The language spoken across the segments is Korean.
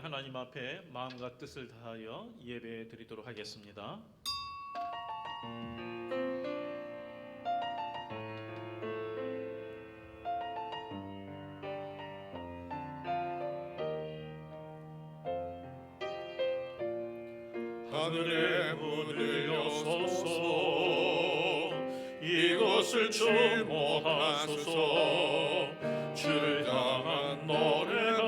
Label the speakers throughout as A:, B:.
A: 하나님 앞에 마음과 뜻을 다하여 예배 드리도록 하겠습니다.
B: 하늘의 문을 여소서, 이곳을 주목하소서. 주를 향한 노래가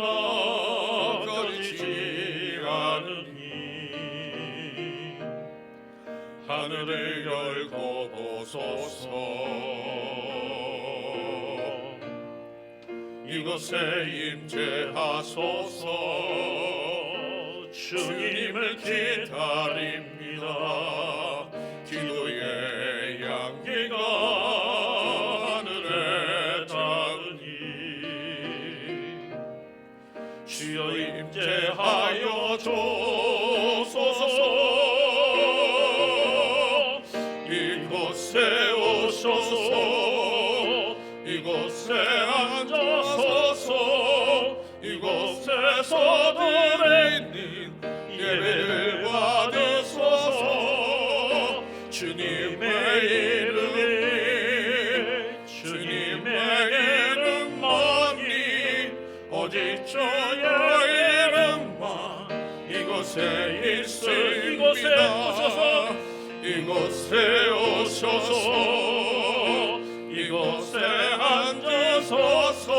B: 꺼지지 않으니 하늘을 열고 보소서. 이곳에 임재하소서. 주님을 기다립니다. 기도의 양기가 하늘에 닿으니 주여 임재하여 주소서. 이곳에 오소서. 이곳에 앉아서서. 이곳에서 드리는 예배를 받으소서. 주님의 이름이 주님의 이름만이 오직 주의 이름만 이곳에 있습니다. 이곳에 오셔서 이곳에 앉으소서.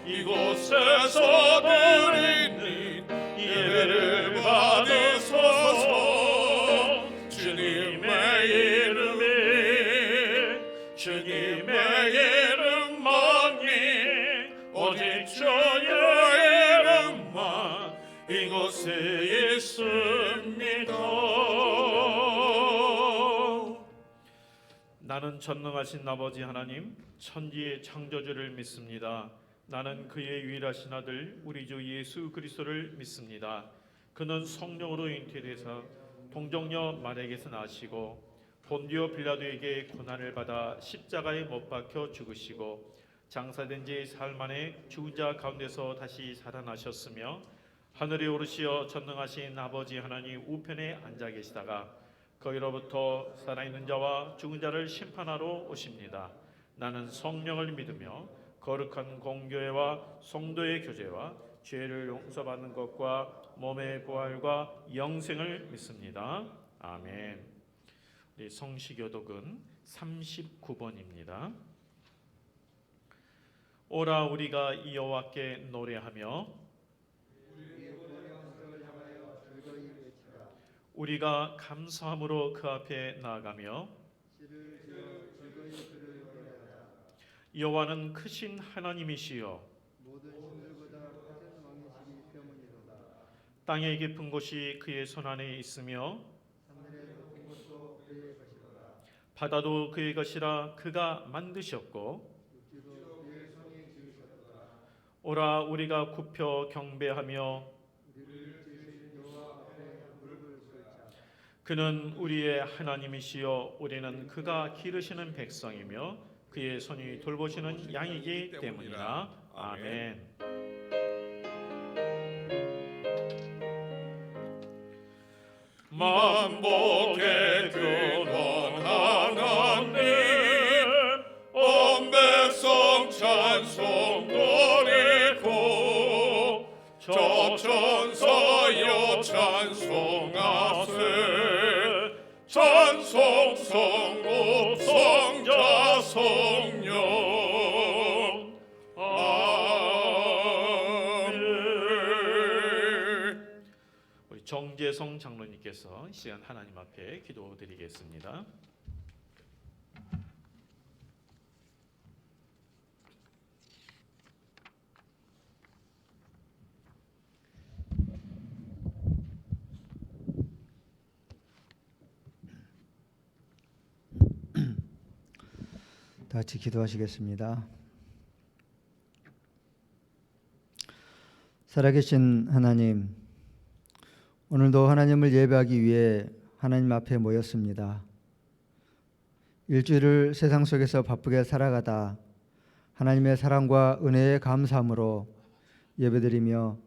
B: 이곳에서 드리는 예배를 받으소서. 주님의 이름만이 오직 주의 이름만 이곳에 있습니다.
A: 나는 전능하신 아버지 하나님, 천지의 창조주를 믿습니다. 나는 그의 유일하신 아들 우리 주 예수 그리스도를 믿습니다. 그는 성령으로 잉태되사 동정녀 마리아에게서 나시고 본디오 빌라도에게 고난을 받아 십자가에 못 박혀 죽으시고 장사된 지 사흘 만에 죽은 자 가운데서 다시 살아나셨으며 하늘에 오르시어 전능하신 아버지 하나님 우편에 앉아 계시다가 거기로부터 살아있는 자와 죽은 자를 심판하러 오십니다. 나는 성령을 믿으며 거룩한 공교회와 성도의 교제와 죄를 용서받는 것과 몸의 부활과 영생을 믿습니다. 아멘. 우리 성시교독은 39번입니다. 오라 우리가 이 여호와께 노래하며 우리가 감사함으로 그 앞에 나아가며 여호와는 크신 하나님이시여 땅의 깊은 곳이 그의 손안에 있으며 바다도 그의 것이라 그가 만드셨고 오라 우리가 굽혀 경배하며 그는 우리의 하나님이시여 우리는 그가 기르시는 백성이며 그의 손이 돌보시는 양이기 때문이라. 아멘.
B: 만복의 근원 하나님 온 백성 찬송 드리고 저 천사여 찬송하세. 찬송 성부 성자 성령 아멘.
A: 우리 정재성 장로님께서 이 시간 하나님 앞에 기도드리겠습니다.
C: 다 같이 기도하시겠습니다. 살아계신 하나님, 오늘도 하나님을 예배하기 위해 하나님 앞에 모였습니다. 일주일을 세상 속에서 바쁘게 살아가다 하나님의 사랑과 은혜에 감사함으로 예배드리며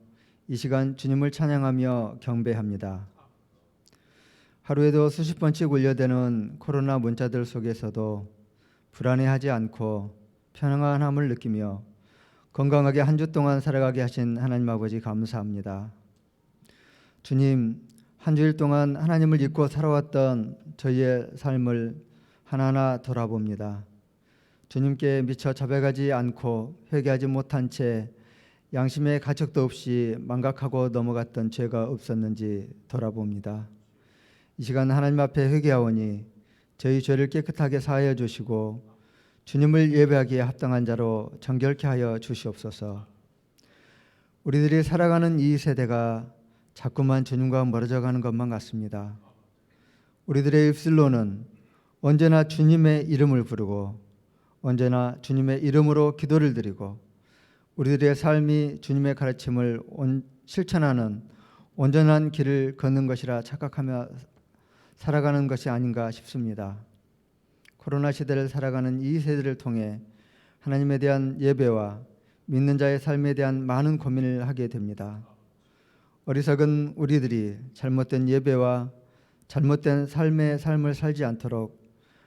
C: 이 시간 주님을 찬양하며 경배합니다. 하루에도 수십 번씩 울려대는 코로나 문자들 속에서도 불안해하지 않고 평안함을 느끼며 건강하게 한 주 동안 살아가게 하신 하나님 아버지 감사합니다. 주님, 한 주일 동안 하나님을 잊고 살아왔던 저희의 삶을 하나하나 돌아봅니다. 주님께 미처 자백하지 않고 회개하지 못한 채 양심의 가책도 없이 망각하고 넘어갔던 죄가 없었는지 돌아봅니다. 이 시간 하나님 앞에 회개하오니 저희 죄를 깨끗하게 사하여 주시고 주님을 예배하기에 합당한 자로 정결케 하여 주시옵소서. 우리들이 살아가는 이 세대가 자꾸만 주님과 멀어져 가는 것만 같습니다. 우리들의 입술로는 언제나 주님의 이름을 부르고 언제나 주님의 이름으로 기도를 드리고 우리들의 삶이 주님의 가르침을 실천하는 온전한 길을 걷는 것이라 착각하며 살아가는 것이 아닌가 싶습니다. 코로나 시대를 살아가는 이 세대를 통해 하나님에 대한 예배와 믿는 자의 삶에 대한 많은 고민을 하게 됩니다. 어리석은 우리들이 잘못된 예배와 잘못된 삶을 살지 않도록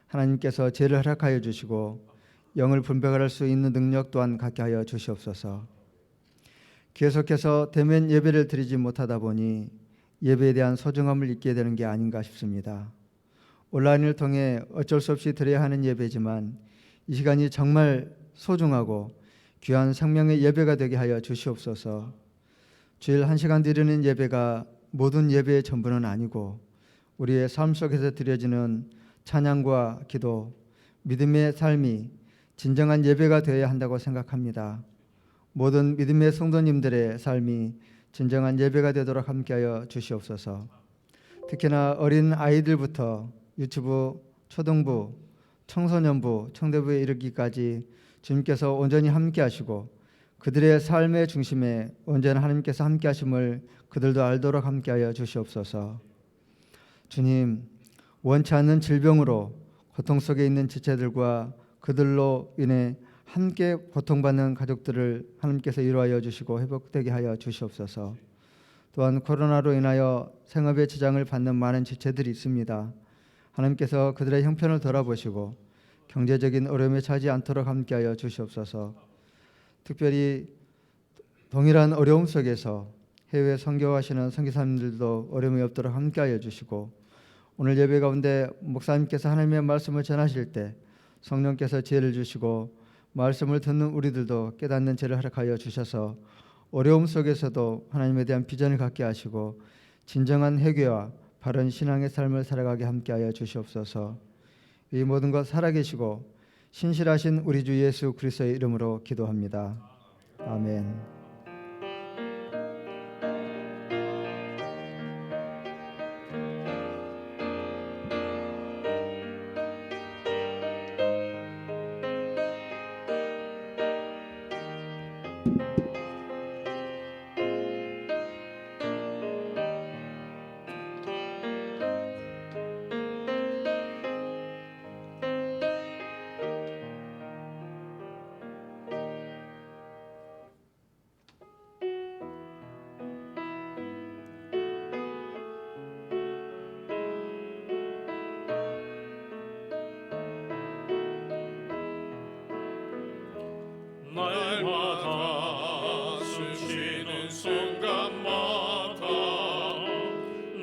C: 하나님께서 죄를 허락하여 주시고 영을 분별할 수 있는 능력 또한 갖게 하여 주시옵소서. 계속해서 대면 예배를 드리지 못하다 보니 예배에 대한 소중함을 잊게 되는 게 아닌가 싶습니다. 온라인을 통해 어쩔 수 없이 드려야 하는 예배지만 이 시간이 정말 소중하고 귀한 생명의 예배가 되게 하여 주시옵소서. 주일 1시간 드리는 예배가 모든 예배의 전부는 아니고 우리의 삶 속에서 드려지는 찬양과 기도, 믿음의 삶이 진정한 예배가 되어야 한다고 생각합니다. 모든 믿음의 성도님들의 삶이 진정한 예배가 되도록 함께하여 주시옵소서. 특히나 어린 아이들부터 유치부, 초등부, 청소년부, 청대부에 이르기까지 주님께서 온전히 함께하시고 그들의 삶의 중심에 언제나 하나님께서 함께하심을 그들도 알도록 함께하여 주시옵소서. 주님, 원치 않는 질병으로 고통 속에 있는 지체들과 그들로 인해 함께 고통받는 가족들을 하나님께서 위로하여 주시고 회복되게 하여 주시옵소서. 또한 코로나로 인하여 생업에 지장을 받는 많은 지체들이 있습니다. 하나님께서 그들의 형편을 돌아보시고 경제적인 어려움에 처하지 않도록 함께하여 주시옵소서. 특별히 동일한 어려움 속에서 해외 선교하시는 선교사님들도 어려움이 없도록 함께하여 주시고 오늘 예배 가운데 목사님께서 하나님의 말씀을 전하실 때 성령께서 지혜를 주시고 말씀을 듣는 우리들도 깨닫는 지혜를 허락하여 주셔서 어려움 속에서도 하나님에 대한 비전을 갖게 하시고 진정한 회개와 바른 신앙의 삶을 살아가게 함께하여 주시옵소서. 이 모든 것 살아계시고 신실하신 우리 주 예수 그리스도의 이름으로 기도합니다. 아멘.
B: 날마다 숨쉬는 순간마다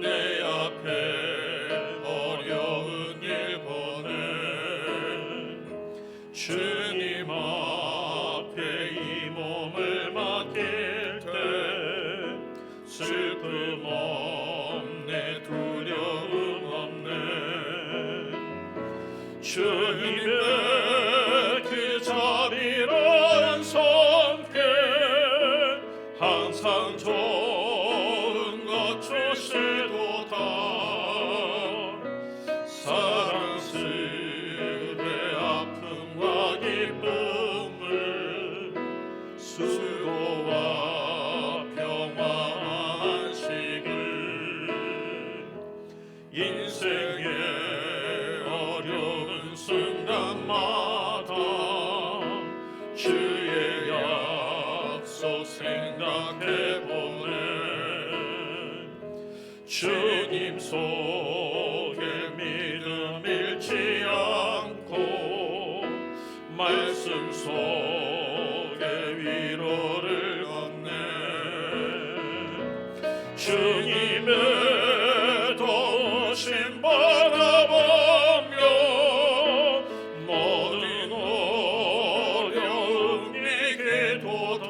B: 내 앞에 어려운 일 보내 주님 앞에 이 몸을 맡길 때 슬픔 없네 두려움 없네 주님의 그 자비로운 손길 항상 좋은 것 주시도다 사랑스레 아픔과 기쁨을 수고와 평화 안식을 인생의 어려운 순간마다 주의 약속 생각해보네 주님 속에 믿음 잃지 않고 말씀 속에 위로를 얻네. 주님의 도우심 바라보며 모든 어려움 이기도다.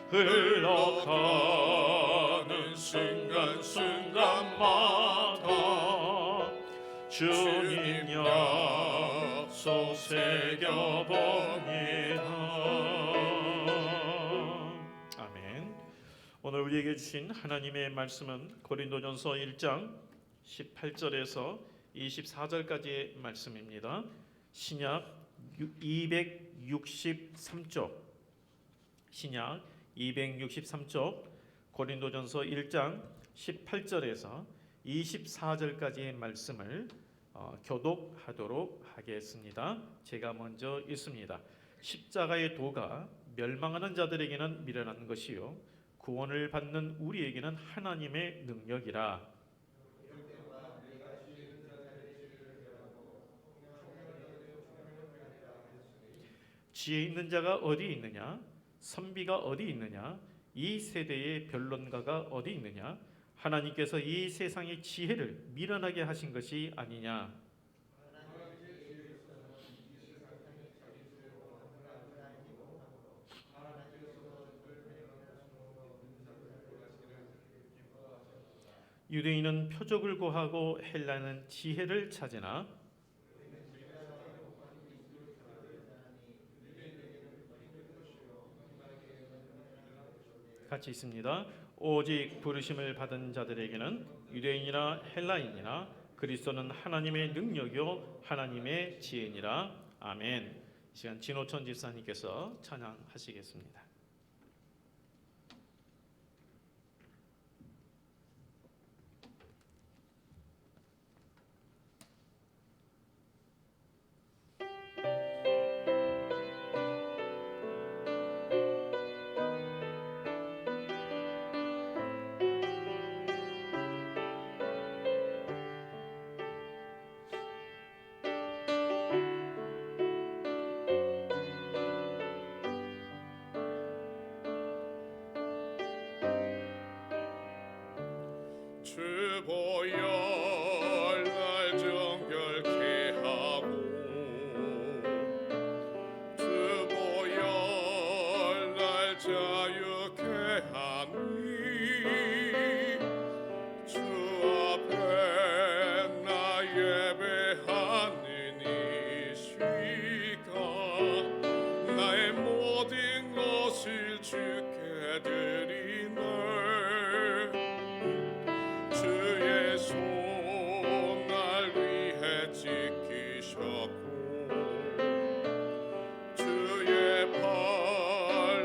B: 흘러가는 순간순간마다 주님 약속 새겨봅니다.
A: 아멘. 오늘 우리에게 주신 하나님의 말씀은 고린도전서 1장 18절에서 24절까지의 말씀입니다. 신약 263쪽, 신약 263쪽 고린도전서 1장 18절에서 24절까지의 말씀을 교독하도록 하겠습니다. 제가 먼저 읽습니다. 십자가의 도가 멸망하는 자들에게는 미련한 것이요 구원을 받는 우리에게는 하나님의 능력이라. 지혜 있는 자가 어디 있느냐? 선비가 어디 있느냐? 이 세대의 변론가가 어디 있느냐? 하나님께서 이 세상의 지혜를 미련하게 하신 것이 아니냐? 유대인은 표적을 구하고 헬라는 지혜를 찾으나 같이 있습니다. 오직 부르심을 받은 자들에게는 유대인이나 헬라인이나 그리스도는 하나님의 능력이요 하나님의 지혜니라. 아멘. 이 시간 진호천 집사님께서 찬양하시겠습니다.
B: 주보혈 날 정결케 하고 주보혈 날 자유케 하니 주 앞에 나 예배하는 이 시간 나의 모든 것을 주께 드리네. 주의 손 날 위해 지키셨고 주의 팔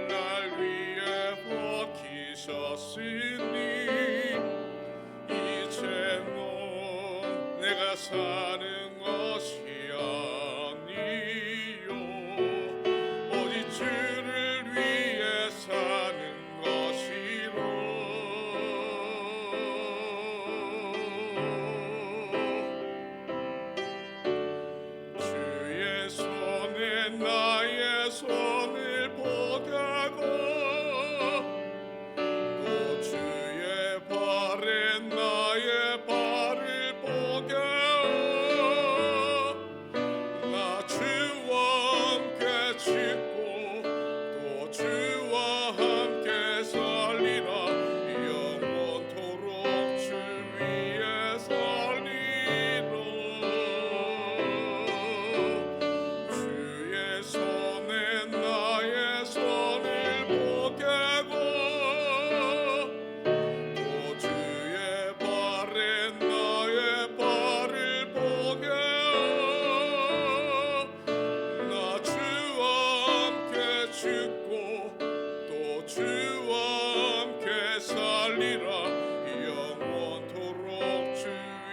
B: 날 위해 벗기셨으니 이제는 내가 사는 것이 아니요 오직 주를 위해 사는 것이라. 주의 손에 나의 손을 보가고 또 주의 발에 나의 발을 보가오. 나 주와 함께 죽고 또 주와 함께 살리라. 영원토록 주 위에 살리라. 주의 손에 나의 손을 보게고 또 주의 발에 나의 발을 보게오. 나 주와 함께 죽고 또 주와 함께 살리라. 영원토록 주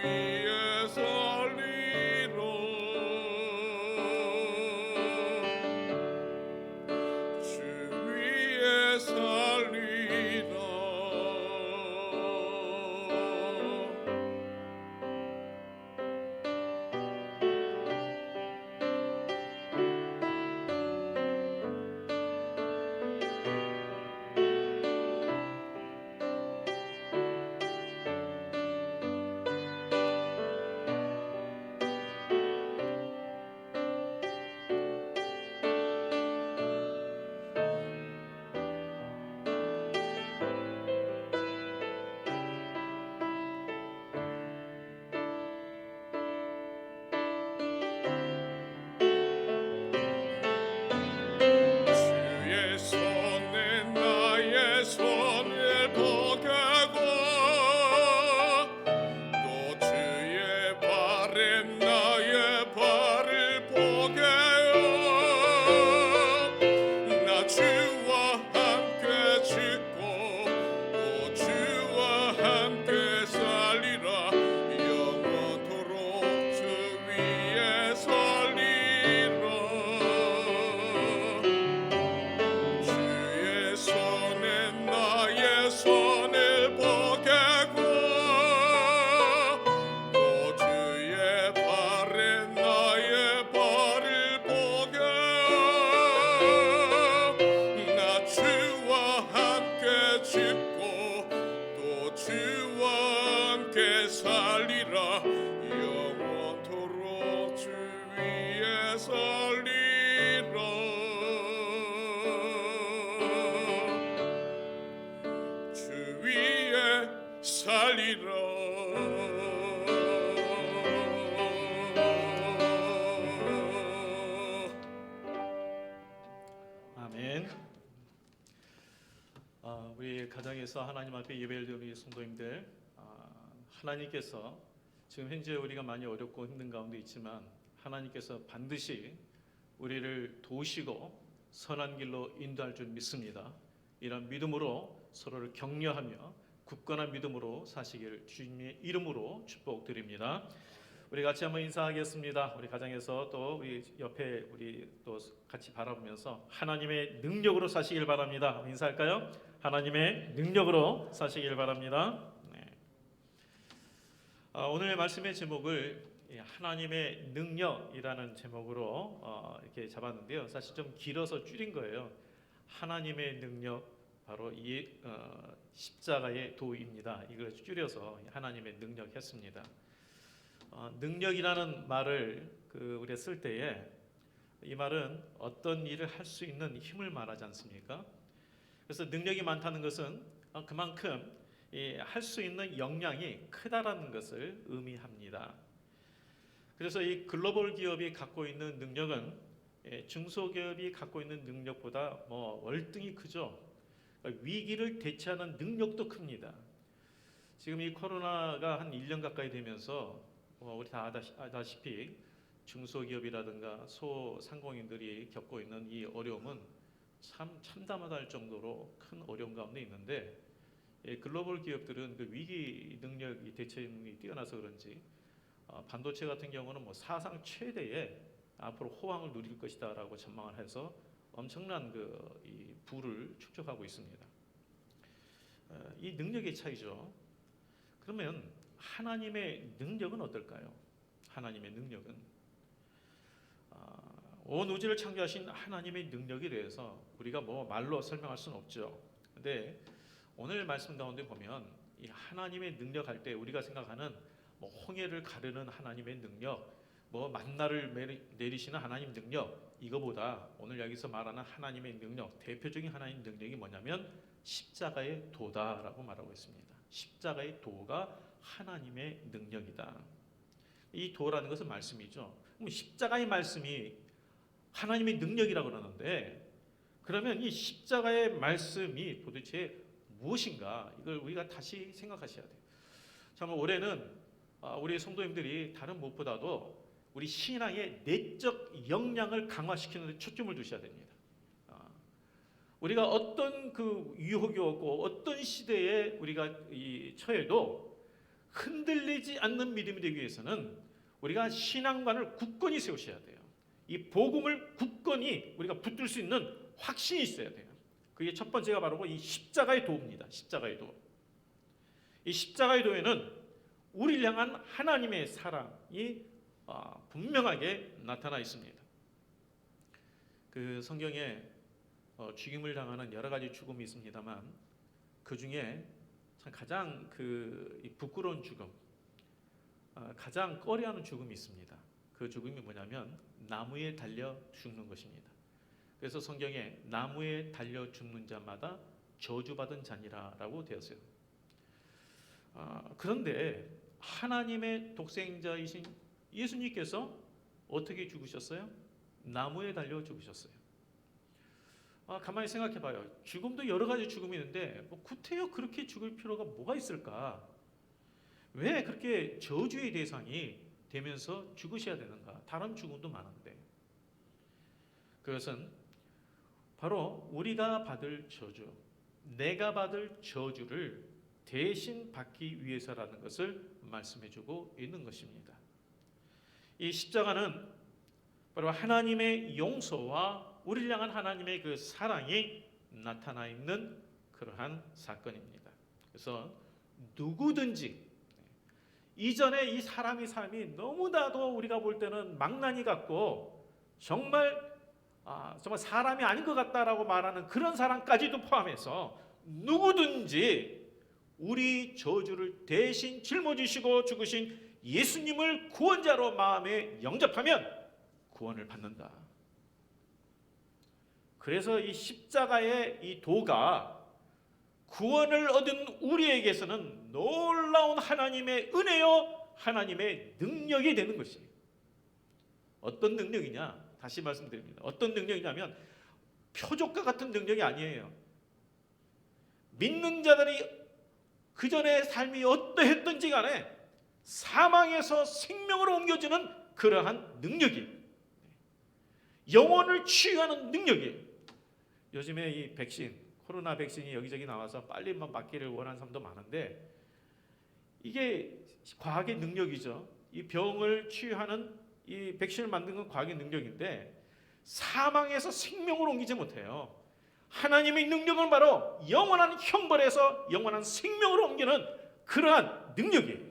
B: 위에 살리라. 주 위에 살리라. 손을 보게고 또 주의 발에 나의 발을 보게 나 주와 함께 죽고 또 주와 함께 살리라 영원토록 주 위에 살리라 주 위에 살리라
A: 아멘. 우리 가정에서 하나님 앞에 예배를 드리는 우리 성도님들, 하나님께서 지금 현재 우리가 많이 어렵고 힘든 가운데 있지만 하나님께서 반드시 우리를 도우시고 선한 길로 인도할 줄 믿습니다. 이런 믿음으로 서로를 격려하며 굳건한 믿음으로 사시기를 주님의 이름으로 축복드립니다. 우리 같이 한번 인사하겠습니다. 우리 가정에서 또 우리 옆에 우리 또 같이 바라보면서 하나님의 능력으로 사시길 바랍니다. 인사할까요? 하나님의 능력으로 사시길 바랍니다. 네. 오늘 말씀의 제목을 하나님의 능력이라는 제목으로 이렇게 잡았는데요. 사실 좀 길어서 줄인 거예요. 하나님의 능력, 바로 이 십자가의 도입니다. 이걸 줄여서 하나님의 능력 했습니다. 능력이라는 말을 우리가 쓸 때에 이 말은 어떤 일을 할 수 있는 힘을 말하지 않습니까? 그래서 능력이 많다는 것은 그만큼 할 수 있는 역량이 크다라는 것을 의미합니다. 그래서 이 글로벌 기업이 갖고 있는 능력은 중소기업이 갖고 있는 능력보다 월등히 크죠. 위기를 대처하는 능력도 큽니다. 지금 이 코로나가 한 1년 가까이 되면서 우리 다 아다시피 중소기업이라든가 소상공인들이 겪고 있는 이 어려움은 참 참담하다 할 정도로 큰 어려움 가운데 있는데, 글로벌 기업들은 그 위기 능력이 대처 능력이 뛰어나서 그런지 반도체 같은 경우는 사상 최대의 앞으로 호황을 누릴 것이다라고 전망을 해서 엄청난 이 부를 축적하고 있습니다. 이 능력의 차이죠. 그러면 하나님의 능력은 어떨까요? 하나님의 능력은 온 우주를 창조하신 하나님의 능력에 대해서 우리가 말로 설명할 수는 없죠. 근데 오늘 말씀 가운데 보면 이 하나님의 능력 할 때 우리가 생각하는 홍해를 가르는 하나님의 능력, 만나를 내리시는 하나님 능력, 이거보다 오늘 여기서 말하는 하나님의 능력, 대표적인 하나님 능력이 뭐냐면 십자가의 도다라고 말하고 있습니다. 십자가의 도가 하나님의 능력이다. 이 도라는 것은 말씀이죠. 그럼 십자가의 말씀이 하나님의 능력이라고 그러는데, 그러면 이 십자가의 말씀이 도대체 무엇인가, 이걸 우리가 다시 생각하셔야 돼요. 정말 올해는 우리 성도님들이 다른 무엇보다도 우리 신앙의 내적 역량을 강화시키는 데 초점을 두셔야 됩니다. 우리가 어떤 유혹이 오고 어떤 시대에 우리가 처해도 흔들리지 않는 믿음이 되기 위해서는 우리가 신앙관을 굳건히 세우셔야 돼요. 이 복음을 굳건히 우리가 붙들 수 있는 확신이 있어야 돼요. 그게 첫 번째가 바로 이 십자가의 도입니다. 십자가의 도. 이 십자가의 도에는 우리를 향한 하나님의 사랑이 분명하게 나타나 있습니다. 성경에 죽임을 당하는 여러 가지 죽음이 있습니다만 그 중에 가장 부끄러운 죽음, 가장 꺼려하는 죽음이 있습니다. 그 죽음이 뭐냐면 나무에 달려 죽는 것입니다. 그래서 성경에 나무에 달려 죽는 자마다 저주받은 자니라라고 되었어요. 그런데 하나님의 독생자이신 예수님께서 어떻게 죽으셨어요? 나무에 달려 죽으셨어요. 가만히 생각해봐요. 죽음도 여러 가지 죽음이 있는데 구태여 그렇게 죽을 필요가 뭐가 있을까? 왜 그렇게 저주의 대상이 되면서 죽으셔야 되는가? 다른 죽음도 많은데. 그것은 바로 우리가 받을 저주, 내가 받을 저주를 대신 받기 위해서라는 것을 말씀해주고 있는 것입니다. 이 십자가는 바로 하나님의 용서와 우리를 향한 하나님의 사랑이 나타나 있는 그러한 사건입니다. 그래서 누구든지 이전에 이 사람의 삶이 너무나도 우리가 볼 때는 망나니 같고 정말 사람이 아닌 것 같다라고 말하는 그런 사람까지도 포함해서 누구든지 우리 저주를 대신 짊어지시고 죽으신 예수님을 구원자로 마음에 영접하면 구원을 받는다. 그래서 이 십자가의 이 도가 구원을 얻은 우리에게서는 놀라운 하나님의 은혜요, 하나님의 능력이 되는 것이에요. 어떤 능력이냐? 다시 말씀드립니다. 어떤 능력이냐면 표적과 같은 능력이 아니에요. 믿는 자들이 그 전에 삶이 어떠했던지 간에 사망에서 생명으로 옮겨지는 그러한 능력이, 영혼을 치유하는 능력이. 요즘에 이 백신, 코로나 백신이 여기저기 나와서 빨리 맞기를 원하는 사람도 많은데 이게 과학의 능력이죠. 이 병을 치유하는 이 백신을 만든 건 과학의 능력인데 사망에서 생명으로 옮기지 못해요. 하나님의 능력은 바로 영원한 형벌에서 영원한 생명으로 옮기는 그러한 능력이에요.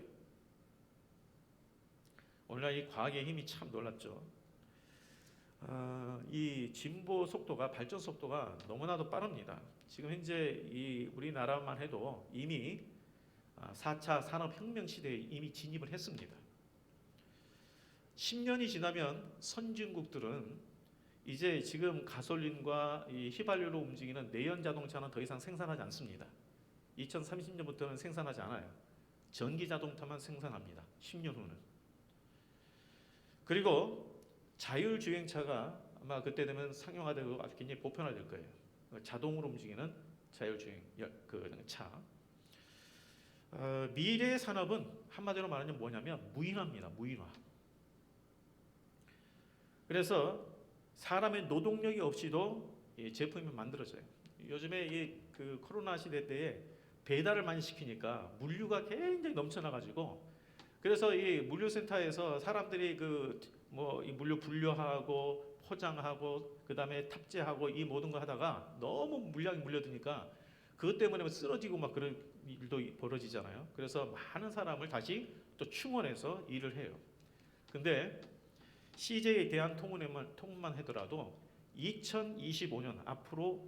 A: 오늘날 이 과학의 힘이 참 놀랍죠. 이 진보 속도가, 발전 속도가 너무나도 빠릅니다. 지금 현재 이 우리나라만 해도 이미 4차 산업혁명 시대에 이미 진입을 했습니다. 10년이 지나면 선진국들은 이제 지금 가솔린과 이 휘발유로 움직이는 내연 자동차는 더 이상 생산하지 않습니다. 2030년부터는 생산하지 않아요. 전기 자동차만 생산합니다. 10년 후는. 그리고 자율주행차가 아마 그때 되면 상용화되고 아주 굉장히 보편화될 거예요. 자동으로 움직이는 자율주행 차. 미래의 산업은 한마디로 말하면 뭐냐면 무인화입니다. 무인화. 그래서 사람의 노동력이 없이도 제품이 만들어져요. 요즘에 이 코로나 시대 때에 배달을 많이 시키니까 물류가 굉장히 넘쳐나가지고, 그래서 이 물류센터에서 사람들이 이 물류 분류하고 포장하고 그다음에 탑재하고 이 모든 거 하다가 너무 물량이 몰려드니까 그것 때문에 쓰러지고 막 그런 일도 벌어지잖아요. 그래서 많은 사람을 다시 또 충원해서 일을 해요. 근데 CJ에 대한 통운만 하더라도 2025년 앞으로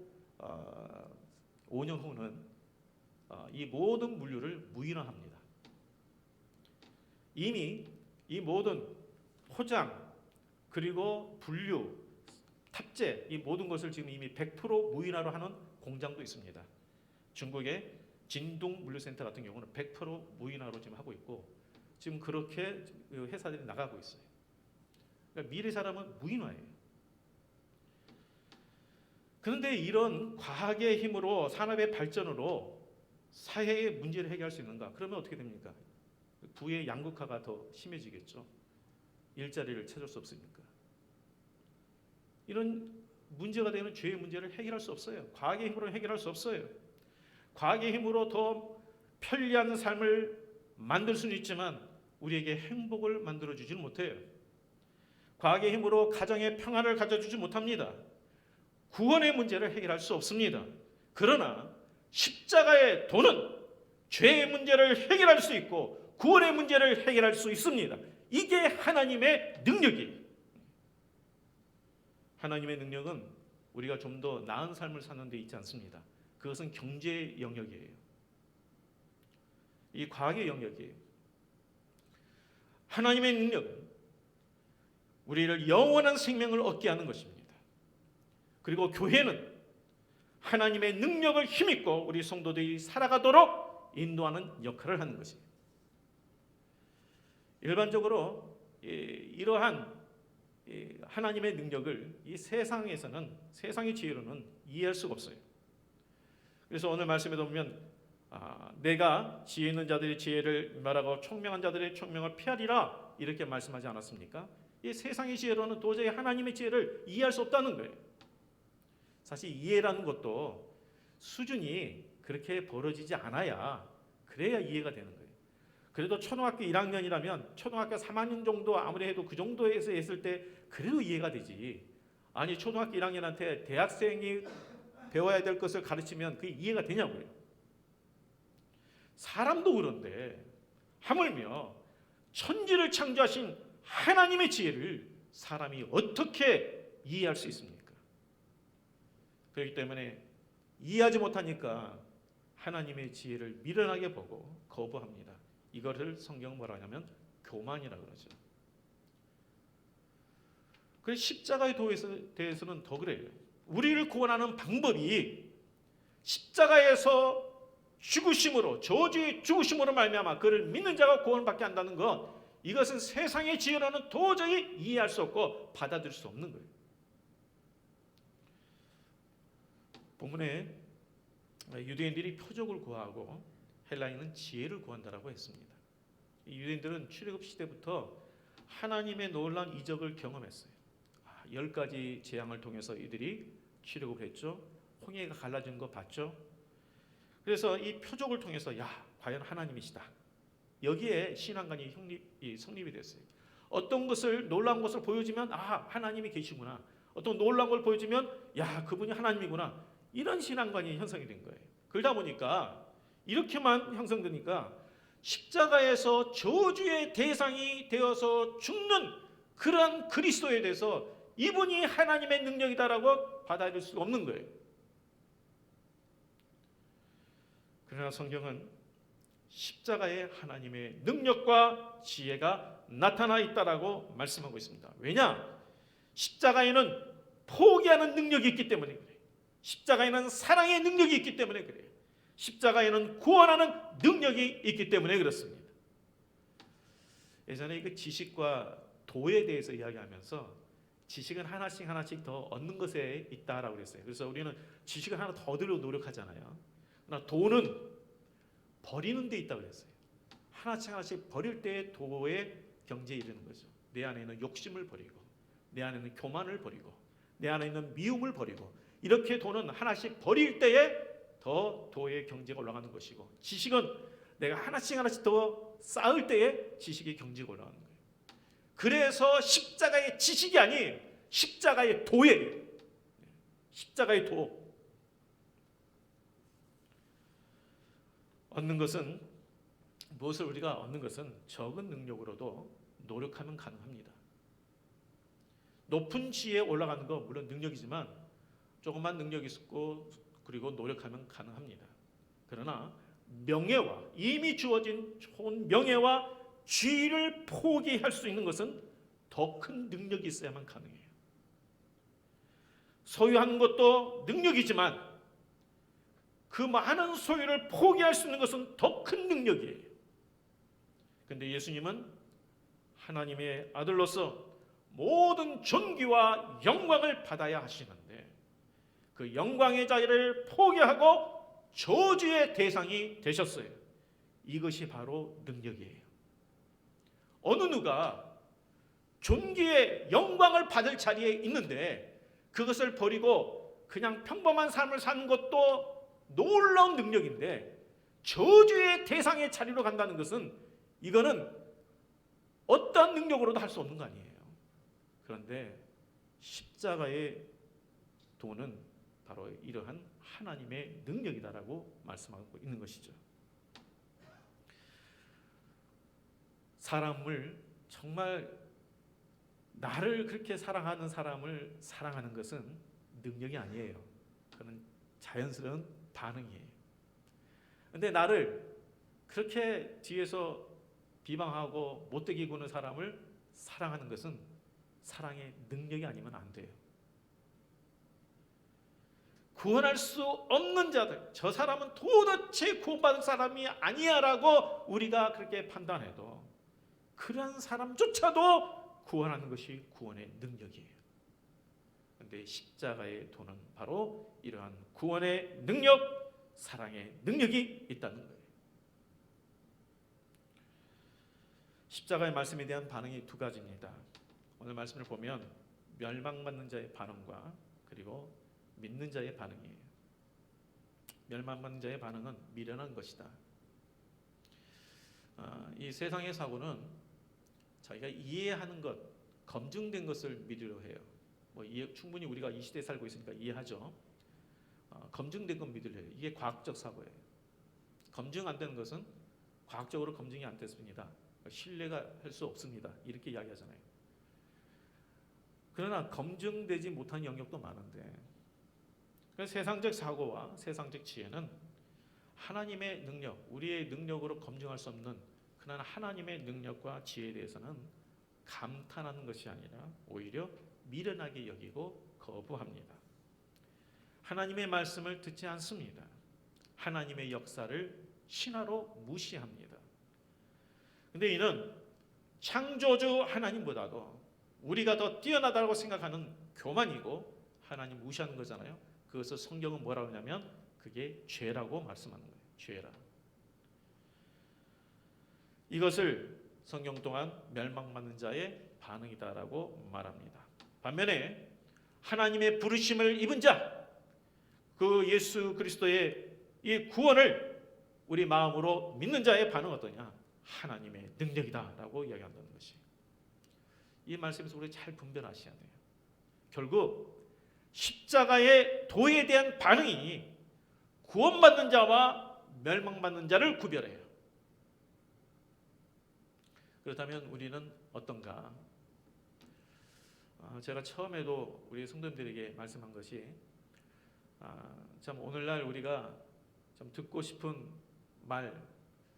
A: 5년 후는 이 모든 물류를 무인화합니다. 이미 이 모든 포장 그리고 분류, 탑재 이 모든 것을 지금 이미 100% 무인화로 하는 공장도 있습니다. 중국의 진동 물류센터 같은 경우는 100% 무인화로 지금 하고 있고, 지금 그렇게 회사들이 나가고 있어요. 그러니까 미래 사람은 무인화예요. 그런데 이런 과학의 힘으로, 산업의 발전으로 사회의 문제를 해결할 수 있는가? 그러면 어떻게 됩니까? 부의 양극화가 더 심해지겠죠. 일자리를 찾을 수 없으니까. 이런 문제가 되는 죄의 문제를 해결할 수 없어요. 과학의 힘으로 해결할 수 없어요. 과학의 힘으로 더 편리한 삶을 만들 수는 있지만 우리에게 행복을 만들어주지는 못해요. 과학의 힘으로 가정의 평안을 가져주지 못합니다. 구원의 문제를 해결할 수 없습니다. 그러나 십자가의 도는 죄의 문제를 해결할 수 있고 구원의 문제를 해결할 수 있습니다. 이게 하나님의 능력이에요. 하나님의 능력은 우리가 좀 더 나은 삶을 사는 데 있지 않습니다. 그것은 경제의 영역이에요. 이 과학의 영역이에요. 하나님의 능력은 우리를 영원한 생명을 얻게 하는 것입니다. 그리고 교회는 하나님의 능력을 힘입고 우리 성도들이 살아가도록 인도하는 역할을 하는 것입니다. 일반적으로 이러한 하나님의 능력을 이 세상에서는, 세상의 지혜로는 이해할 수가 없어요. 그래서 오늘 말씀에 보면 내가 지혜 있는 자들의 지혜를 말하고 총명한 자들의 총명을 피하리라 이렇게 말씀하지 않았습니까? 이 세상의 지혜로는 도저히 하나님의 지혜를 이해할 수 없다는 거예요. 사실 이해라는 것도 수준이 그렇게 벌어지지 않아야, 그래야 이해가 되는 거예요. 그래도 초등학교 1학년이라면 초등학교 3학년 정도 아무리 해도 그 정도에서 했을 때 그래도 이해가 되지. 아니 초등학교 1학년한테 대학생이 배워야 될 것을 가르치면 그게 이해가 되냐고요. 사람도 그런데 하물며 천지를 창조하신 하나님의 지혜를 사람이 어떻게 이해할 수 있습니까? 그렇기 때문에 이해하지 못하니까 하나님의 지혜를 미련하게 보고 거부합니다. 이것을 성경은 뭐라 하냐면 교만이라고 그러죠. 그래서 십자가의 도에 대해서는 더 그래요. 우리를 구원하는 방법이 십자가에서 죽으심으로, 저주의 죽으심으로 말미암아 그를 믿는 자가 구원받게 한다는 것, 이것은 세상의 지혜로는 도저히 이해할 수 없고 받아들일 수 없는 거예요. 본문에 유대인들이 표적을 구하고 헬라인은 지혜를 구한다라고 했습니다. 유대인들은 출애굽 시대부터 하나님의 놀라운 이적을 경험했어요. 10가지 재앙을 통해서 이들이 출애굽을 했죠. 홍해가 갈라진 거 봤죠. 그래서 이 표적을 통해서 과연 하나님이시다. 여기에 신앙관이 성립이 됐어요. 어떤 것을 놀라운 것을 보여주면 하나님이 계시구나. 어떤 놀라운 걸 보여주면 그분이 하나님이구나. 이런 신앙관이 형성이 된 거예요. 그러다 보니까 이렇게만 형성되니까 십자가에서 저주의 대상이 되어서 죽는 그런 그리스도에 대해서 이분이 하나님의 능력이다라고 받아들일 수 없는 거예요. 그러나 성경은 십자가에 하나님의 능력과 지혜가 나타나 있다라고 말씀하고 있습니다. 왜냐? 십자가에는 포기하는 능력이 있기 때문에 그래요. 십자가에는 사랑의 능력이 있기 때문에 그래요. 십자가에는 구원하는 능력이 있기 때문에 그렇습니다. 예전에 그 지식과 도에 대해서 이야기하면서 지식은 하나씩 더 얻는 것에 있다라고 그랬어요. 그래서 우리는 지식을 하나 더 얻으려고 노력하잖아요. 그러나 도는 버리는 데 있다고 그랬어요. 하나씩 버릴 때 도의 경지에 이르는 거죠. 내 안에 있는 욕심을 버리고, 내 안에 있는 교만을 버리고, 내 안에 있는 미움을 버리고, 이렇게 도는 하나씩 버릴 때에 더 도의 경지가 올라가는 것이고, 지식은 내가 하나씩 더 쌓을 때에 지식의 경지가 올라가는 거예요. 그래서 십자가의 지식이 아닌 십자가의 도예요. 십자가의 도. 얻는 것은, 무엇을 우리가 얻는 것은 적은 능력으로도 노력하면 가능합니다. 높은 지혜에 올라가는 거 물론 능력이지만 조금만 능력이 있고 그리고 노력하면 가능합니다. 그러나 명예와, 이미 주어진 좋은 명예와 지위를 포기할 수 있는 것은 더 큰 능력이 있어야만 가능해요. 소유하는 것도 능력이지만 그 많은 소유를 포기할 수 있는 것은 더 큰 능력이에요. 그런데 예수님은 하나님의 아들로서 모든 존귀와 영광을 받아야 하시는데 그 영광의 자리를 포기하고 저주의 대상이 되셨어요. 이것이 바로 능력이에요. 어느 누가 존귀의 영광을 받을 자리에 있는데 그것을 버리고 그냥 평범한 삶을 사는 것도 놀라운 능력인데 저주의 대상의 자리로 간다는 것은 이거는 어떤 능력으로도 할 수 없는 거 아니에요. 그런데 십자가의 도는 바로 이러한 하나님의 능력이다라고 말씀하고 있는 것이죠. 사람을 정말 나를 그렇게 사랑하는 사람을 사랑하는 것은 능력이 아니에요. 그건 자연스러운 반응이에요. 근데 나를 그렇게 뒤에서 비방하고 못되게 구는 사람을 사랑하는 것은 사랑의 능력이 아니면 안 돼요. 구원할 수 없는 자들, 저 사람은 도대체 구원받을 사람이 아니야라고 우리가 그렇게 판단해도 그런 사람조차도 구원하는 것이 구원의 능력이에요. 그런데 십자가의 도는 바로 이러한 구원의 능력, 사랑의 능력이 있다는 거예요. 십자가의 말씀에 대한 반응이 두 가지입니다. 오늘 말씀을 보면 멸망받는 자의 반응과 그리고 믿는 자의 반응이에요. 멸망받는 자의 반응은 미련한 것이다. 이 세상의 사고는 자기가 이해하는 것, 검증된 것을 믿으려 해요. 충분히 우리가 이 시대에 살고 있으니까 이해하죠. 검증된 건 믿으래요. 이게 과학적 사고예요. 검증 안 되는 것은 과학적으로 검증이 안 됐습니다. 신뢰가 할 수 없습니다. 이렇게 이야기하잖아요. 그러나 검증되지 못한 영역도 많은데, 그래서 세상적 사고와 세상적 지혜는 하나님의 능력, 우리의 능력으로 검증할 수 없는 그러나 하나님의 능력과 지혜에 대해서는 감탄하는 것이 아니라 오히려 미련하게 여기고 거부합니다. 하나님의 말씀을 듣지 않습니다. 하나님의 역사를 신화로 무시합니다. 근데 이는 창조주 하나님보다도 우리가 더 뛰어나다고 생각하는 교만이고 하나님 무시하는 거잖아요. 그것을 성경은 뭐라고 하냐면 그게 죄라고 말씀하는 거예요. 죄라. 이것을 성경 동안 멸망받는 자의 반응이다라고 말합니다. 반면에 하나님의 부르심을 입은 자, 그 예수 그리스도의 이 구원을 우리 마음으로 믿는 자의 반응은 어떠냐? 하나님의 능력이다라고 이야기한다는 것이. 이 말씀에서 우리 잘 분별하셔야 돼요. 결국 십자가의 도에 대한 반응이 구원받는 자와 멸망받는 자를 구별해요. 그렇다면 우리는 어떤가? 제가 처음에도 우리 성도님들에게 말씀한 것이 참 오늘날 우리가 좀 듣고 싶은 말,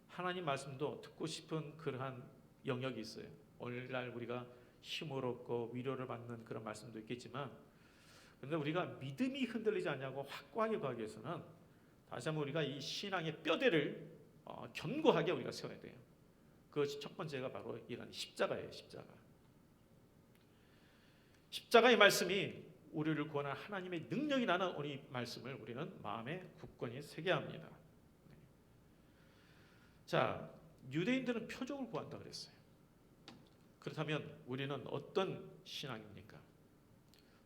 A: 하나님 말씀도 듣고 싶은 그러한 영역이 있어요. 오늘날 우리가 힘을 얻고 위로를 받는 그런 말씀도 있겠지만, 그런데 우리가 믿음이 흔들리지 않냐고 확고하게 가기 위해서는 다시 한번 우리가 이 신앙의 뼈대를 견고하게 우리가 세워야 돼요. 그것이 첫 번째가 바로 이런 십자가예요. 십자가. 십자가의 말씀이 우리를 구원한 하나님의 능력이라는 우리 말씀을 우리는 마음에 굳건히 새겨야 합니다. 자, 유대인들은 표적을 구한다 그랬어요. 그렇다면 우리는 어떤 신앙입니까?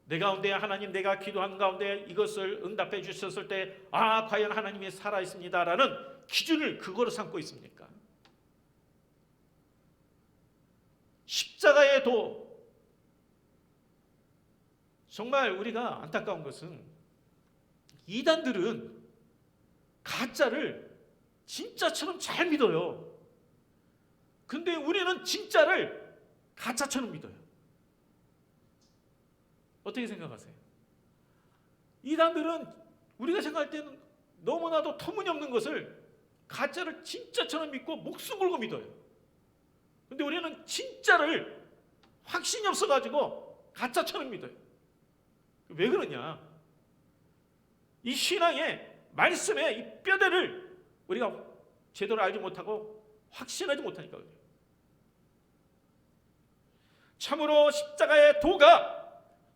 A: 내 가운데 하나님, 내가 기도한 가운데 이것을 응답해 주셨을 때 과연 하나님이 살아있습니다라는 기준을 그거로 삼고 있습니까? 십자가의 도, 정말 우리가 안타까운 것은 이단들은 가짜를 진짜처럼 잘 믿어요. 근데 우리는 진짜를 가짜처럼 믿어요. 어떻게 생각하세요? 이단들은 우리가 생각할 때는 너무나도 터무니없는 것을 가짜를 진짜처럼 믿고 목숨 걸고 믿어요. 근데 우리는 진짜를 확신이 없어가지고 가짜처럼 믿어요. 왜 그러냐? 이 신앙의 말씀의 이 뼈대를 우리가 제대로 알지 못하고 확신하지 못하니까 그래요. 참으로 십자가의 도가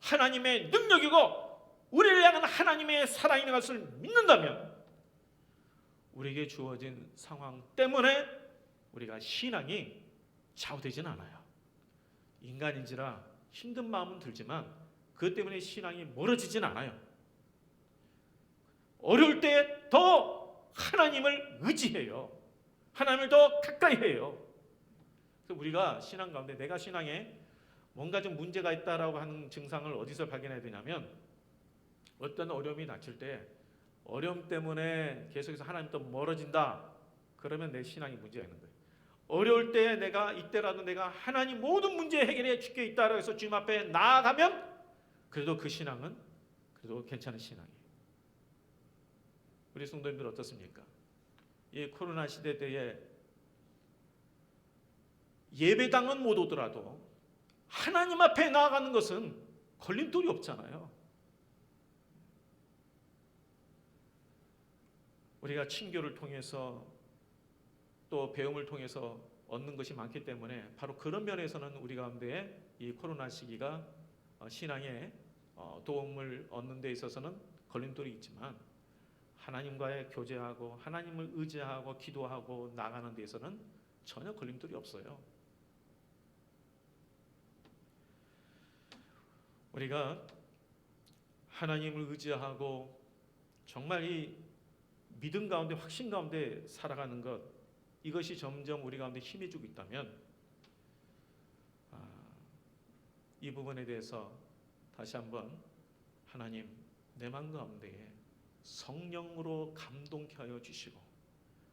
A: 하나님의 능력이고 우리를 향한 하나님의 사랑인 것을 믿는다면 우리에게 주어진 상황 때문에 우리가 신앙이 좌우되지는 않아요. 인간인지라 힘든 마음은 들지만 그것 때문에 신앙이 멀어지진 않아요. 어려울 때 더 하나님을 의지해요. 하나님을 더 가까이 해요. 그래서 우리가 신앙 가운데 내가 신앙에 뭔가 좀 문제가 있다라고 하는 증상을 어디서 발견해야 되냐면 어떤 어려움이 닥칠 때 어려움 때문에 계속해서 하나님부터 멀어진다. 그러면 내 신앙이 문제가 있는 거예요. 어려울 때 내가 이때라도 내가 하나님 모든 문제 해결해 줄게 있다라고 해서 주님 앞에 나아가면 그래도 그 신앙은 그래도 괜찮은 신앙이에요. 우리 성도님들 어떻습니까? 이 코로나 시대 때에 예배당은 못 오더라도 하나님 앞에 나아가는 것은 걸림돌이 없잖아요. 우리가 친교를 통해서 또 배움을 통해서 얻는 것이 많기 때문에 바로 그런 면에서는 우리 가운데 이 코로나 시기가 신앙에 도움을 얻는 데 있어서는 걸림돌이 있지만 하나님과의 교제하고 하나님을 의지하고 기도하고 나가는 데 있어서는 전혀 걸림돌이 없어요. 우리가 하나님을 의지하고 정말 이 믿음 가운데 확신 가운데 살아가는 것, 이것이 점점 우리 가운데 힘이 주고 있다면 이 부분에 대해서 다시 한번 하나님 내 마음 가운데에 성령으로 감동케 하여 주시고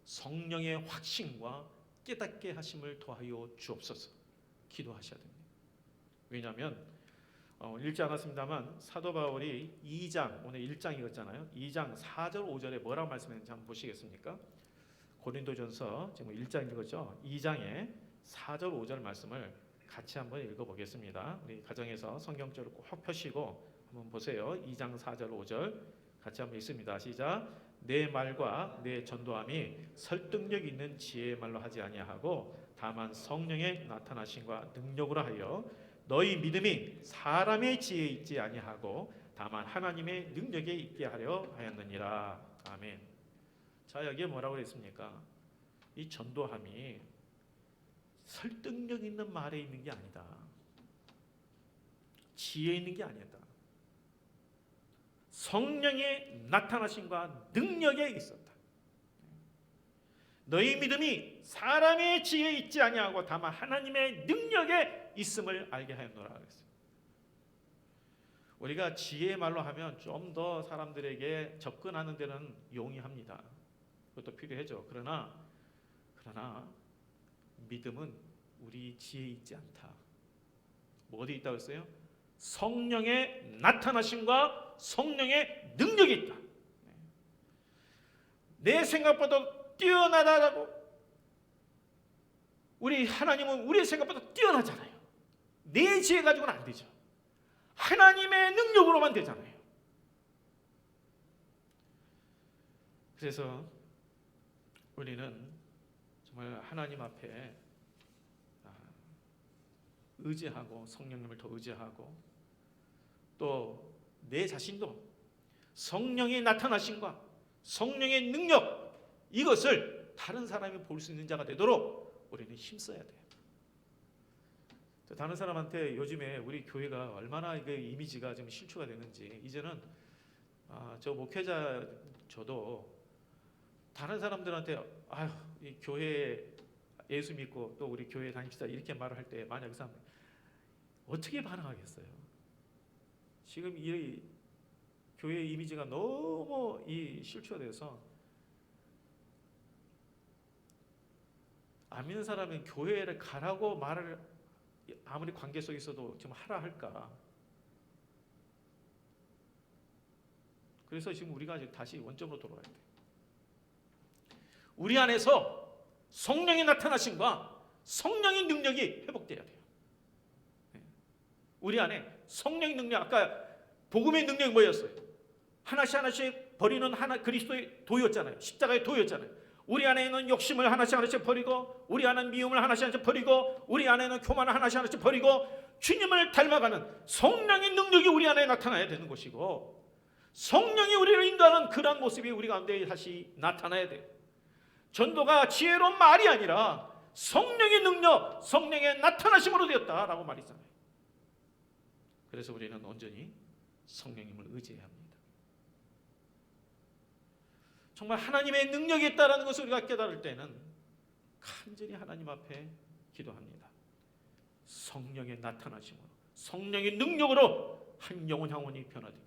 A: 성령의 확신과 깨닫게 하심을 더하여 주옵소서. 기도하셔야 됩니다. 왜냐하면 읽지 않았습니다만 사도 바울이 2장, 오늘 1장 읽었잖아요. 2장 4절 5절에 뭐라고 말씀했는지 한번 보시겠습니까? 고린도전서 지금 1장 읽었죠. 2장에 4절 5절 말씀을 같이 한번 읽어보겠습니다. 우리 가정에서 성경절을 꼭 펴시고 한번 보세요. 2장 4절 5절 같이 한번 읽습니다. 시작. 내 말과 내 전도함이 설득력 있는 지혜의 말로 하지 아니하고 다만 성령의 나타나심과 능력으로 하여 너희 믿음이 사람의 지혜에 있지 아니하고 다만 하나님의 능력에 있게 하려 하였느니라. 아멘. 자, 여기에 뭐라고 했습니까? 이 전도함이 설득력 있는 말에 있는 게 아니다. 지혜에 있는 게 아니다. 성령의 나타나심과 능력에 있었다. 너희 믿음이 사람의 지혜에 있지 아니하고 다만 하나님의 능력에 있음을 알게 하였노라 그랬어요. 우리가 지혜의 말로 하면 좀 더 사람들에게 접근하는 데는 용이합니다. 그것도 필요하죠. 그러나 믿음은 우리 지혜에 있지 않다. 뭐 어디 있다고 했어요? 성령의 나타나심과 성령의 능력이 있다. 내 생각보다 뛰어나다고. 우리 하나님은 우리의 생각보다 뛰어나잖아요. 내 지혜 가지고는 안 되죠. 하나님의 능력으로만 되잖아요. 그래서 우리는 정말 하나님 앞에 의지하고 성령님을 더 의지하고 또 내 자신도 성령의 나타나심과 성령의 능력 이것을 다른 사람이 볼 수 있는 자가 되도록 우리는 힘써야 돼요. 다른 사람한테 요즘에 우리 교회가 얼마나 그 이미지가 좀 실추가 되는지 이제는 저 목회자 저도 다른 사람들한테 아유 이 교회 예수 믿고 또 우리 교회 다닙시다 이렇게 말을 할 때 만약 그 사람 어떻게 반응하겠어요? 지금 이 교회 이미지가 너무 이 실추가 돼서 안 믿는 사람은 교회를 가라고 말을 아무리 관계 속에 있어도 좀 하라 할까? 그래서 지금 우리가 다시 원점으로 돌아가야 돼. 우리 안에서 성령의 나타나심과 성령의 능력이 회복돼야 돼요. 우리 안에 성령의 능력, 아까 복음의 능력이 뭐였어요? 하나씩 버리는 하나 그리스도의 도였잖아요. 십자가의 도였잖아요. 우리 안에 있는 욕심을 하나씩 버리고 우리 안에 미움을 하나씩 버리고 우리 안에는 교만을 하나씩 버리고 주님을 닮아가는 성령의 능력이 우리 안에 나타나야 되는 것이고 성령이 우리를 인도하는 그런 모습이 우리 가운데 다시 나타나야 돼요. 전도가 지혜로운 말이 아니라 성령의 능력, 성령의 나타나심으로 되었다라고 말했잖아요. 그래서 우리는 온전히 성령님을 의지해야 합니다. 정말 하나님의 능력이 있다는 것을 우리가 깨달을 때는 간절히 하나님 앞에 기도합니다. 성령의 나타나심으로 성령의 능력으로 한 영혼 영혼이 변화되게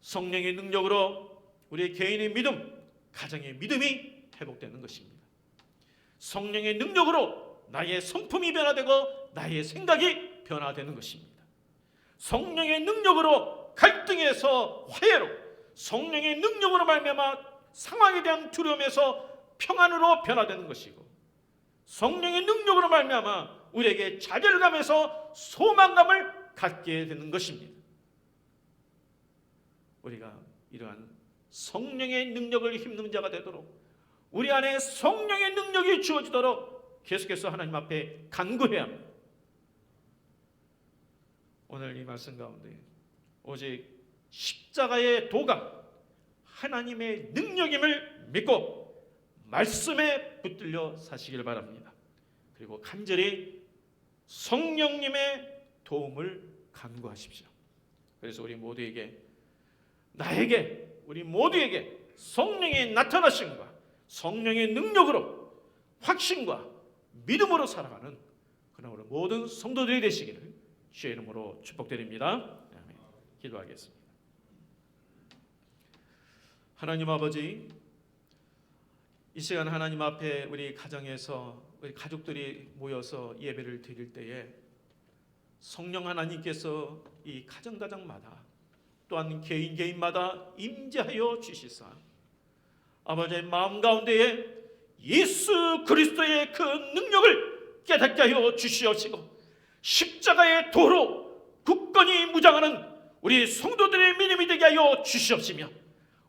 A: 성령의 능력으로 우리의 개인의 믿음, 가정의 믿음이 회복되는 것입니다. 성령의 능력으로 나의 성품이 변화되고 나의 생각이 변화되는 것입니다. 성령의 능력으로 갈등에서 화해로 성령의 능력으로 말미암아 상황에 대한 두려움에서 평안으로 변화되는 것이고 성령의 능력으로 말미암아 우리에게 좌절감에서 소망감을 갖게 되는 것입니다. 우리가 이러한 성령의 능력을 힘든 자가 되도록 우리 안에 성령의 능력이 주어지도록 계속해서 하나님 앞에 간구해야 합니다. 오늘 이 말씀 가운데 오직 십자가의 도가 하나님의 능력임을 믿고 말씀에 붙들려 사시길 바랍니다. 그리고 간절히 성령님의 도움을 간구하십시오. 그래서 우리 모두에게 우리 모두에게 성령의 나타나심과 성령의 능력으로 확신과 믿음으로 살아가는 그런 우리 모든 성도들이 되시기를 주의 이름으로 축복드립니다. 아멘. 기도하겠습니다. 하나님 아버지, 이 시간 하나님 앞에 우리 가정에서 우리 가족들이 모여서 예배를 드릴 때에 성령 하나님께서 이 가정마다 또한 개인마다 임재하여 주시사 아버지의 마음 가운데에 예수 그리스도의 그 능력을 깨닫게 하여 주시옵시고 십자가의 도로 굳건히 무장하는 우리 성도들의 믿음이 되게 하여 주시옵시며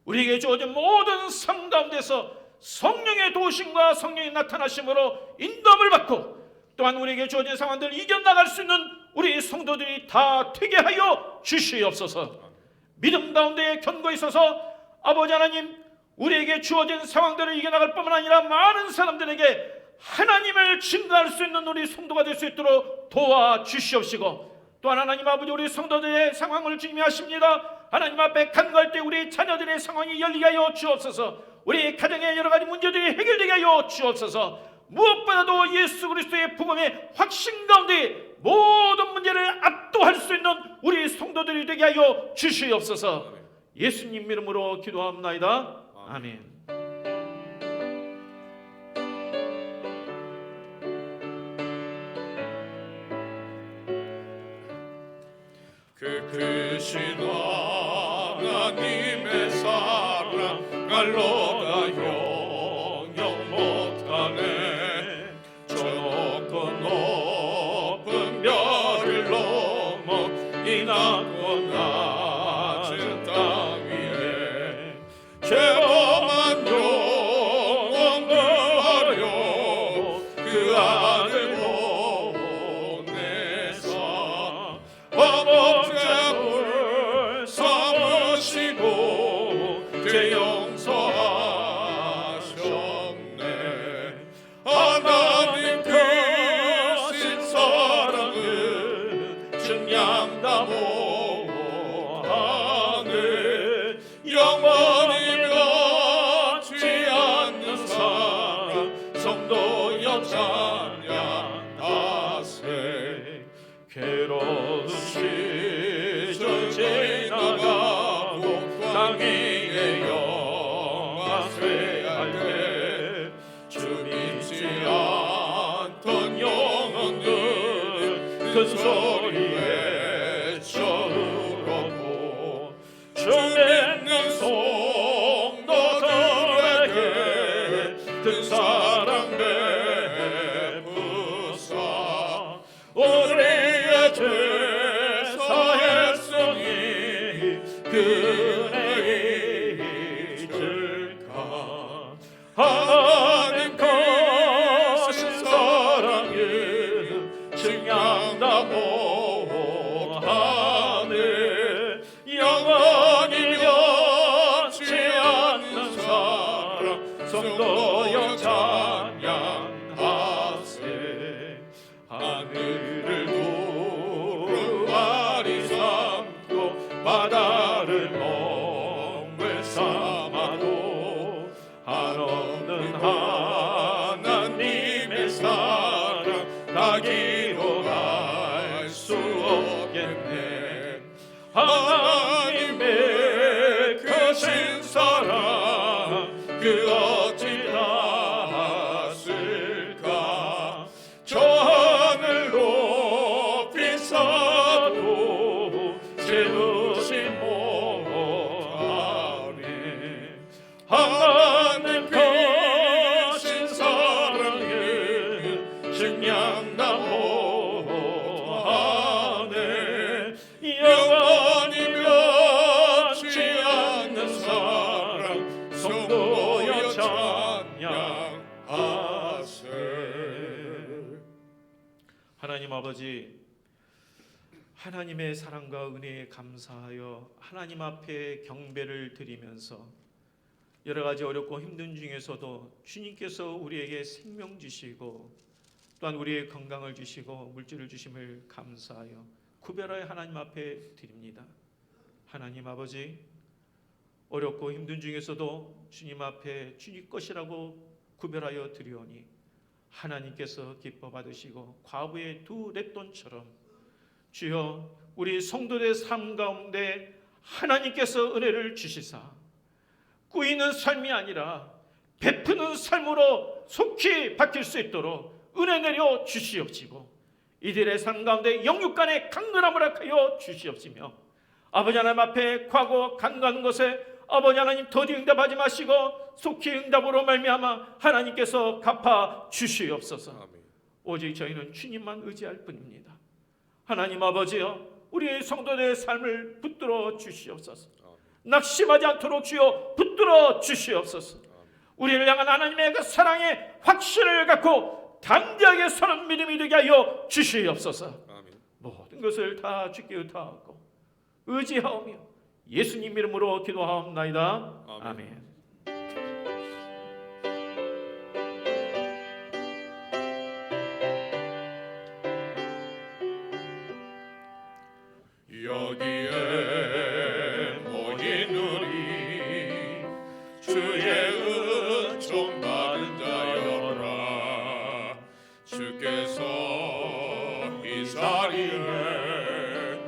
A: 우리에게 주어진 모든 삶 가운데서 성령의 도우심과 성령의 나타나심으로 인도함을 받고 또한 우리에게 주어진 상황들을 이겨나갈 수 있는 우리 성도들이 다 되게 하여 주시옵소서. 믿음 가운데 견고히 있어서 아버지 하나님, 우리에게 주어진 상황들을 이겨나갈 뿐만 아니라 많은 사람들에게 하나님을 증거할 수 있는 우리 성도가 될 수 있도록 도와주시옵시고 또한 하나님 아버지, 우리 성도들의 상황을 주님이 아십니다. 하나님 앞에 간구할 때 우리 자녀들의 상황이 열리게 하여 주옵소서. 우리 가정의 여러 가지 문제들이 해결되게 하여 주옵소서. 무엇보다도 예수 그리스도의 복음의 확신 가운데 모든 문제를 압도할 수 있는 우리 성도들이 되게 하여 주시옵소서. 예수님 이름으로 기도합나이다. 아멘.
B: 그 크신 하나님의 사랑 알로가 영영 못하네. 저 높고 높은 별을 넘어 이 낮고 낮은 땅 위에 죄범한 영혼을 하려 그 아들 보내사 범죄물 삼으시고 죄 용서하셨네. 하나님 크신 사랑은 증량다 못하네. 영원히 변치 않는 사랑 성도여 찬양하세.
A: 괴로운 시절 지나가고 땅 위에 영화 쇠할 때 주 믿지 않던 영혼들 큰 소리에 외쳐울었고 주 믿는 성도들에게 큰 사랑 베푸사 우리의 죄 사했으니 그네 잊을까. 하나님 크신 사랑은 증량다 못하네. 영원히 변치 않는 사랑 성도여 찬양하세. 하늘을 두루마리 삼고 바다를 멍을 삼아도 한없는 하나님의 사랑 다 기록할 수 없겠네. 하나님의 크신 사랑 그 어찌 닿았을까. 저 하늘 높이 사도 채우지 못하네. 하나님 크신 사랑은 증량다 못하네. 영원히 변치 않는 사랑 성도여 찬양하세. 하나님 아버지, 하나님의 사랑과 은혜에 감사하여 하나님 앞에 경배를 드리면서 여러 가지 어렵고 힘든 중에서도 주님께서 우리에게 생명 주시고 또한 우리의 건강을 주시고 물질을 주심을 감사하여 구별하여 하나님 앞에 드립니다. 하나님 아버지, 어렵고 힘든 중에서도 주님 앞에 주님 것이라고 구별하여 드리오니 하나님께서 기뻐 받으시고 과부의 두 렛돈처럼 주여 우리 성도들의 삶 가운데 하나님께서 은혜를 주시사 꾸이는 삶이 아니라 베푸는 삶으로 속히 바뀔 수 있도록 은혜 내려 주시옵시고, 이들의 삶 가운데 영육간의 강건함을 허락하여 주시옵시며, 아버지 하나님 앞에 과거 간과하는 것에 아버지 하나님 더디 응답하지 마시고 속히 응답으로 말미암아 하나님께서 갚아 주시옵소서.
B: 아멘.
A: 오직 저희는 주님만 의지할 뿐입니다. 하나님 아버지여, 우리의 성도들의 삶을 붙들어 주시옵소서. 낙심하지 않도록 주여 붙들어 주시옵소서. 우리를 향한 하나님의 그 사랑의 확신을 갖고 담대하게 서는 믿음이 되게 하여 주시옵소서.
B: 아멘.
A: 모든 것을 다 주께 의탁하고 의지하오며 예수님 이름으로 기도하옵나이다.
B: 아멘.
A: 아멘.
B: 여기에 모인 우리 주의 은총 받은 자여라. 주께서 이 자리에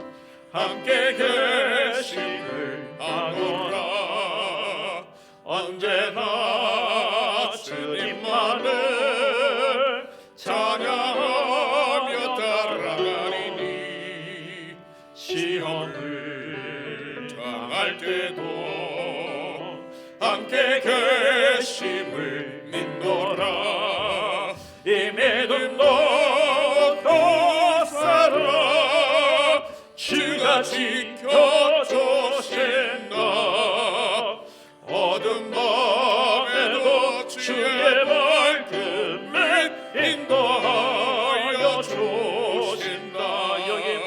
B: 함께 계심을 아노라. 언제나 주님만을 찬양하며 따라가리니 시험을 당할 때도 함께 계심을 믿노라. 이 믿음도 더 주가 지켜주신다. 어두운 밤에도 주의 밝음에 인도하여 주신다.
A: 여기에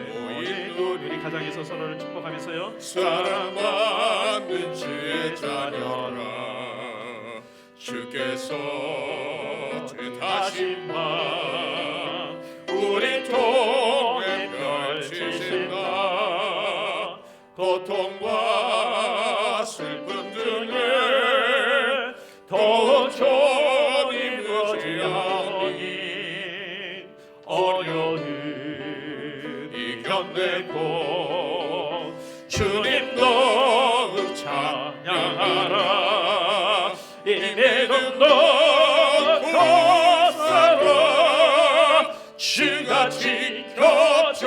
A: 모인 우리 우리 가정에서 서로를 축복하면서요.
B: 사랑받는 주의 자녀라. 주께서 다시마 우리 통에 펼치신다. 고통과 슬픔 중에 더욱 좋은 의지하오니 어려움 이겨내고 주님도 찬양하라. 이 믿음도 고사라. 주가 지켜주신다.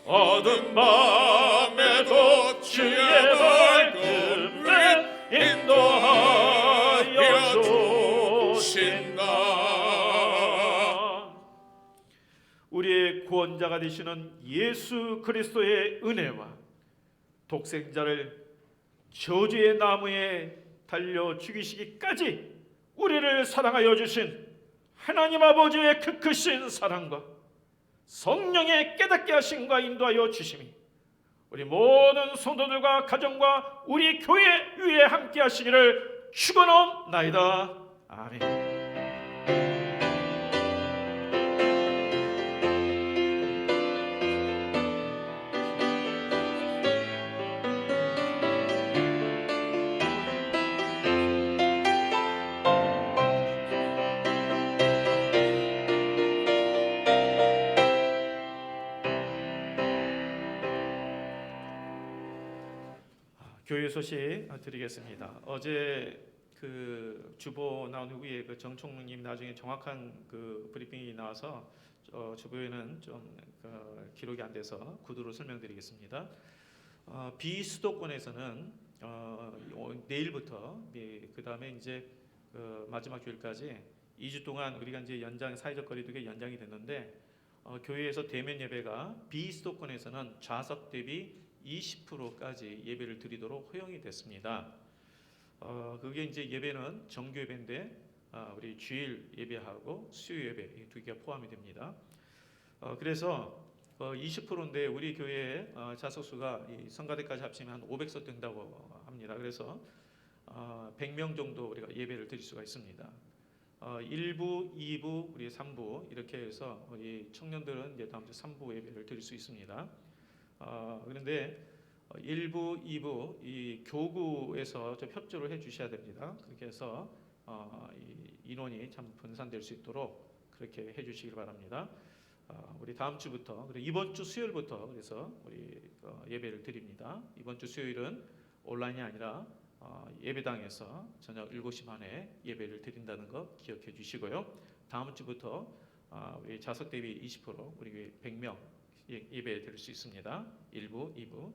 B: 어두운 밤에도 주의 밝음에 인도하여 주신다.
A: 우리의 구원자가 되시는 예수 그리스도의 은혜와 독생자를 저주의 나무에 달려 죽이시기까지 우리를 사랑하여 주신 하나님 아버지의 그 크신 사랑과 성령의 깨닫게 하심과 인도하여 주심이 우리 모든 성도들과 가정과 우리 교회 위에 함께 하시기를 축원하옵나이다. 아멘. 교회 소식 드리겠습니다. 어제 그 주보 나온 후에 그 정총무님 나중에 정확한 그 브리핑이 나와서 주보에는 좀 기록이 안 돼서 구두로 설명드리겠습니다. 비수도권에서는 내일부터 그 다음에 이제 마지막 주일까지 2주 동안 우리가 이제 사회적 거리두기 연장이 됐는데 교회에서 대면 예배가 비수도권에서는 좌석 대비 20%까지 예배를 드리도록 허용이 됐습니다. 그게 이제 예배는 정규 예배인데 우리 주일 예배하고 수요 예배 이 두 개가 포함이 됩니다. 그래서 20%인데 우리 교회의 좌석 수가 이 성가대까지 합치면 한 500석 된다고 합니다. 그래서 100명 정도 우리가 예배를 드릴 수가 있습니다. 1부, 2부, 우리 3부 이렇게 해서 우리 청년들은 이제 다음 주 3부 예배를 드릴 수 있습니다. 그런데 1부, 2부 이 교구에서 좀 협조를 해주셔야 됩니다. 그렇게 해서 이 인원이 참 분산될 수 있도록 그렇게 해주시길 바랍니다. 우리 다음 주부터 그리고 이번 주 수요일부터 그래서 우리 예배를 드립니다. 이번 주 수요일은 온라인이 아니라 예배당에서 저녁 7시 반에 예배를 드린다는 거 기억해 주시고요. 다음 주부터 우리 좌석 대비 20% 우리 100명 예배 드릴 수 있습니다. 1부, 2부.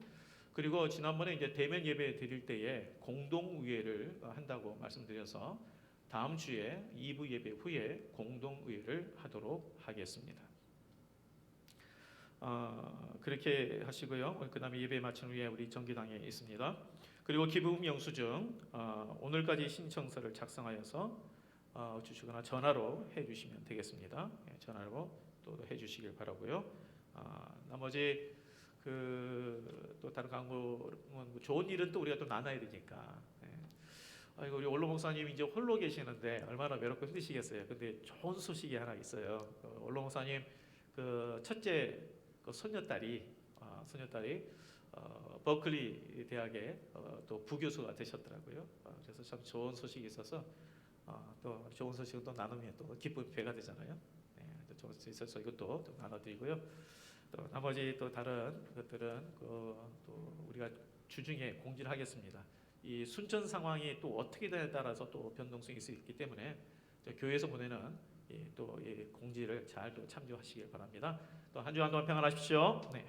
A: 그리고 지난번에 이제 대면 예배 드릴 때에 공동 의회를 한다고 말씀드려서 다음 주에 2부 예배 후에 공동 의회를 하도록 하겠습니다. 그렇게 하시고요. 그다음에 예배 마친 후에 우리 정기당에 있습니다. 그리고 기부금 영수증 오늘까지 신청서를 작성하여서 주시거나 전화로 해주시면 되겠습니다. 전화로 또 해주시길 바라고요. 나머지 또 다른 광고는 좋은 일은 또 우리가 또 나눠야 되니까. 아이고 우리 원로 목사님 이제 홀로 계시는데 얼마나 외롭고 힘드시겠어요. 근데 좋은 소식이 하나 있어요. 원로 목사님 첫째 손녀딸이 버클리 대학에 또 부교수가 되셨더라고요. 그래서 참 좋은 소식이 있어서 또 좋은 소식을 또 나누면 또 기쁨 배가 되잖아요. 좋은 소식 있어서 이것도 좀 나눠드리고요. 또 나머지 또 다른 것들은 또 우리가 주중에 공지를 하겠습니다. 이 순천 상황이 또 어떻게 되냐에 따라서 또 변동성이 있을 수 있기 때문에 교회에서 보내는 또 공지를 잘 또 참조하시길 바랍니다. 또 한 주간 동안 평안하십시오. 네.